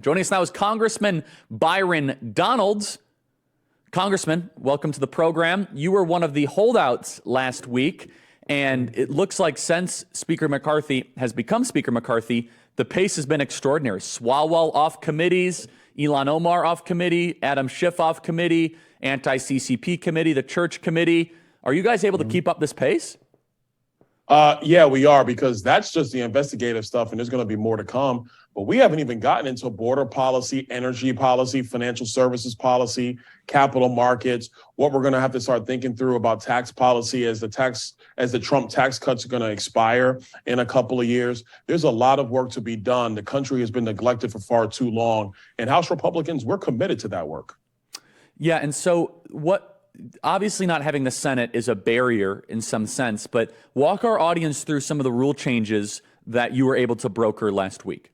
Joining us now is Congressman Byron Donalds. Congressman, welcome to the program. You were one of the holdouts last week, and it looks like since Speaker McCarthy has become Speaker McCarthy, the pace has been extraordinary. Swalwell off committees, Ilhan Omar off committee, Adam Schiff off committee, anti-CCP committee, the church committee. Are you guys able to keep up this pace? Yeah, we are, because that's just the investigative stuff, and there's going to be more to come. But we haven't even gotten into border policy, energy policy, financial services policy, capital markets, what we're going to have to start thinking through about tax policy as the Trump tax cuts are going to expire in a couple of years. There's a lot of work to be done. The country has been neglected for far too long. And House Republicans, we're committed to that work. Yeah, and so obviously not having the Senate is a barrier in some sense, but walk our audience through some of the rule changes that you were able to broker last week.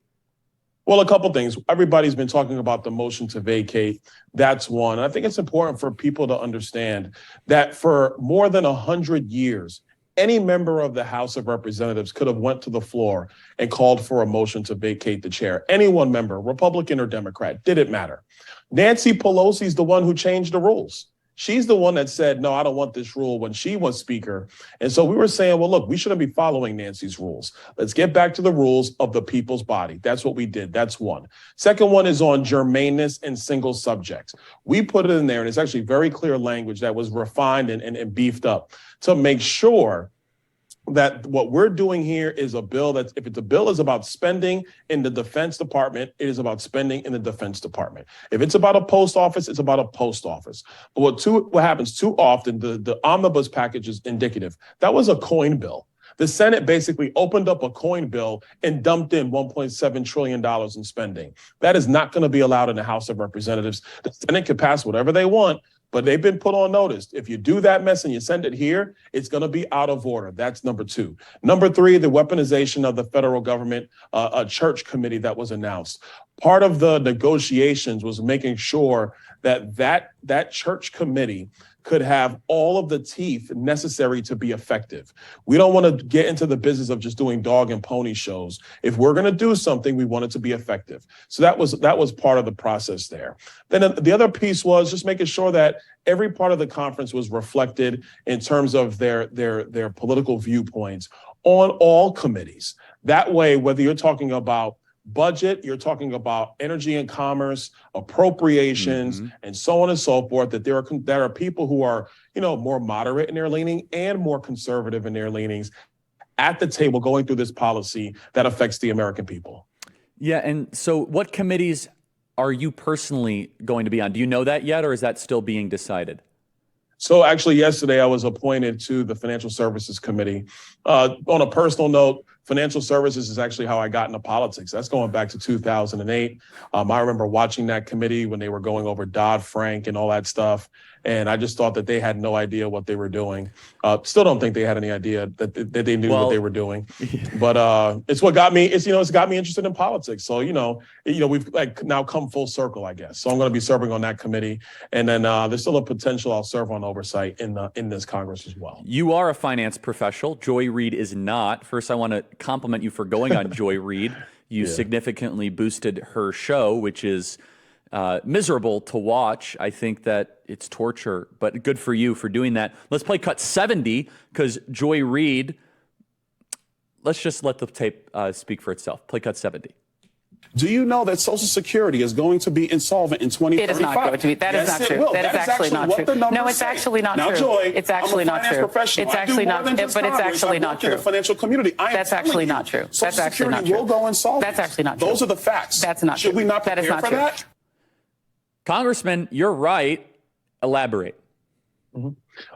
Well, a couple things. Everybody's been talking about the motion to vacate. That's one. I think it's important for people to understand that for more than 100 years, any member of the House of Representatives could have went to the floor and called for a motion to vacate the chair. Any one member, Republican or Democrat, didn't matter. Nancy Pelosi's the one who changed the rules. She's the one that said, no, I don't want this rule when she was speaker. And so we were saying, well, look, we shouldn't be following Nancy's rules. Let's get back to the rules of the people's body. That's what we did. That's one. Second one is on germaneness and single subjects. We put it in there, and it's actually very clear language that was refined and beefed up to make sure that what we're doing here is a bill that, if the bill is about spending in the Defense Department, it is about spending in the Defense Department. If it's about a post office, it's about a post office. But what happens too often, the omnibus package is indicative. That was a coin bill. The Senate basically opened up a coin bill and dumped in $1.7 trillion in spending. That is not going to be allowed in the House of Representatives. The Senate can pass whatever they want, but they've been put on notice. If you do that mess and you send it here, it's going to be out of order. That's number two. Number three, the weaponization of the federal government, a church committee that was announced. Part of the negotiations was making sure that church committee could have all of the teeth necessary to be effective. We don't want to get into the business of just doing dog and pony shows. If we're going to do something, we want it to be effective. So that was part of the process there. Then the other piece was just making sure that every part of the conference was reflected in terms of their political viewpoints on all committees. That way, whether you're talking about budget, you're talking about energy and commerce, appropriations, and so on and so forth, that there are people who are, more moderate in their leaning and more conservative in their leanings at the table going through this policy that affects the American people. Yeah, and so what committees are you personally going to be on? Do you know that yet, or is that still being decided? So actually, yesterday I was appointed to the Financial Services Committee. On a personal note, financial services is actually how I got into politics. That's going back to 2008. I remember watching that committee when they were going over Dodd-Frank and all that stuff. And I just thought that they had no idea what they were doing. Still don't think they had any idea that they knew what they were doing. But it's what got me. It's got me interested in politics. So we've now come full circle, I guess. So I'm going to be serving on that committee, and then there's still a potential I'll serve on oversight in this Congress as well. You are a finance professional. Joy Reid is not. First, I want to compliment you for going on Joy Reid. You significantly boosted her show, which is miserable to watch. I think that it's torture, but good for you for doing that. Let's play cut 70, because Joy Reid, let's just let the tape speak for itself. Play cut 70. Do you know that Social Security is going to be insolvent in 2035? It is not going to be. That is not true. That is actually not true. No, it's actually not true. Now, Joy, it's actually I'm a finance not true. professional. It's actually not true. But it's actually not true. The financial community. That's actually not true. Social Security will go insolvent. That's actually not true. Those are the facts. That's not true. Should we not prepare for that? Congressman, you're right. Elaborate.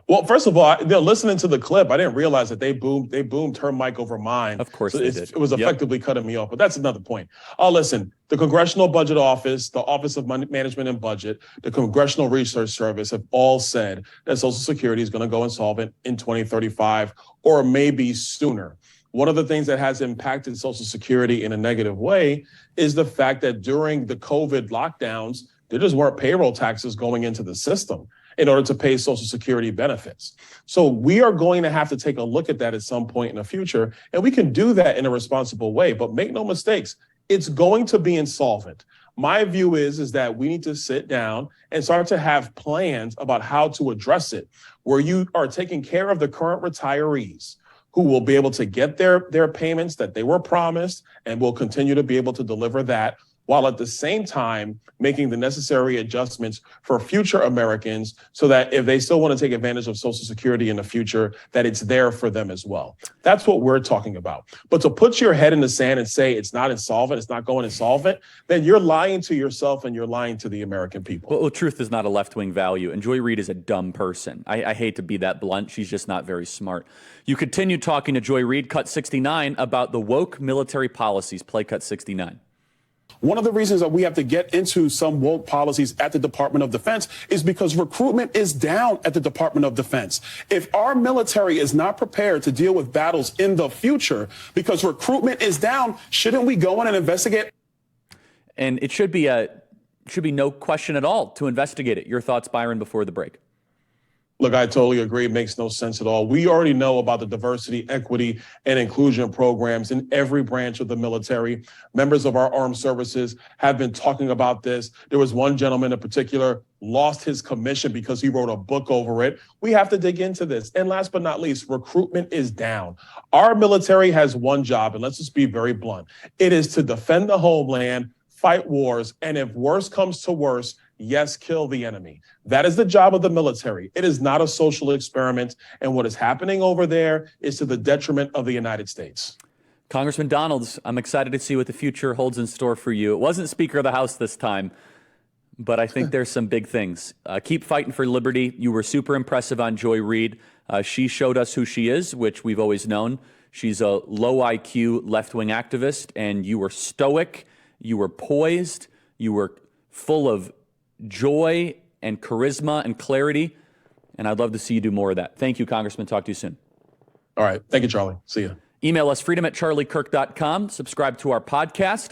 Well, first of all, listening to the clip, I didn't realize that they boomed her mic over mine. Of course, so they did. It was effectively cutting me off, but that's another point. Listen, the Congressional Budget Office, the Office of Management and Budget, the Congressional Research Service have all said that Social Security is going to go insolvent in 2035 or maybe sooner. One of the things that has impacted Social Security in a negative way is the fact that during the COVID lockdowns, there just weren't payroll taxes going into the system in order to pay Social Security benefits. So we are going to have to take a look at that at some point in the future, and we can do that in a responsible way. But make no mistakes, it's going to be insolvent. My view is that we need to sit down and start to have plans about how to address it, where you are taking care of the current retirees who will be able to get their payments that they were promised and will continue to be able to deliver that, while at the same time making the necessary adjustments for future Americans so that if they still want to take advantage of Social Security in the future, that it's there for them as well. That's what we're talking about. But to put your head in the sand and say it's not insolvent, it's not going insolvent, then you're lying to yourself and you're lying to the American people. Well, truth is not a left-wing value, and Joy Reid is a dumb person. I hate to be that blunt. She's just not very smart. You continue talking to Joy Reid, Cut 69, about the woke military policies. Play Cut 69. One of the reasons that we have to get into some woke policies at the Department of Defense is because recruitment is down at the Department of Defense. If our military is not prepared to deal with battles in the future because recruitment is down, shouldn't we go in and investigate? And it should be no question at all to investigate it. Your thoughts, Byron, before the break? Look, I totally agree. It makes no sense at all. We already know about the diversity, equity, and inclusion programs in every branch of the military. Members of our armed services have been talking about this. There was one gentleman in particular lost his commission because he wrote a book over it. We have to dig into this. And last but not least, recruitment is down. Our military has one job, and let's just be very blunt. It is to defend the homeland, fight wars, and if worse comes to worse, yes, kill the enemy. That is the job of the military. It is not a social experiment. And what is happening over there is to the detriment of the United States. Congressman Donalds, I'm excited to see what the future holds in store for you. It wasn't Speaker of the House this time, but I think there's some big things. Keep fighting for liberty. You were super impressive on Joy Reid. She showed us who she is, which we've always known. She's a low IQ left-wing activist, and you were stoic. You were poised. You were full of joy and charisma and clarity, and I'd love to see you do more of that. Thank you, Congressman. Talk to you soon. All right. Thank you, Charlie. See you. Email us, freedom@charliekirk.com. Subscribe to our podcast.